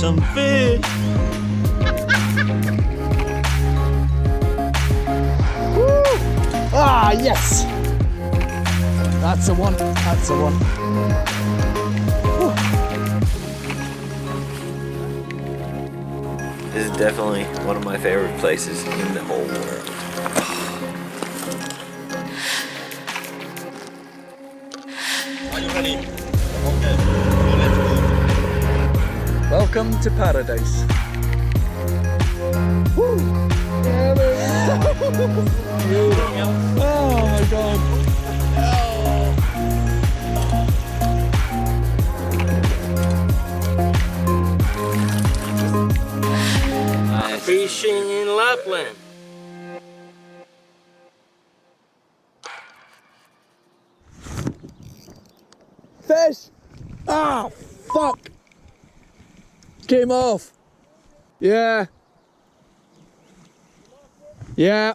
some fish. Woo! Ah, yes! That's a one. That's a one. Woo. This is definitely one of my favorite places in the whole world. Are you ready? Okay, so let's go. Welcome to paradise. Woo! Yeah, oh my god. Fishing in Lapland. Fish! Ah, fuck! Came off. Yeah. Yeah.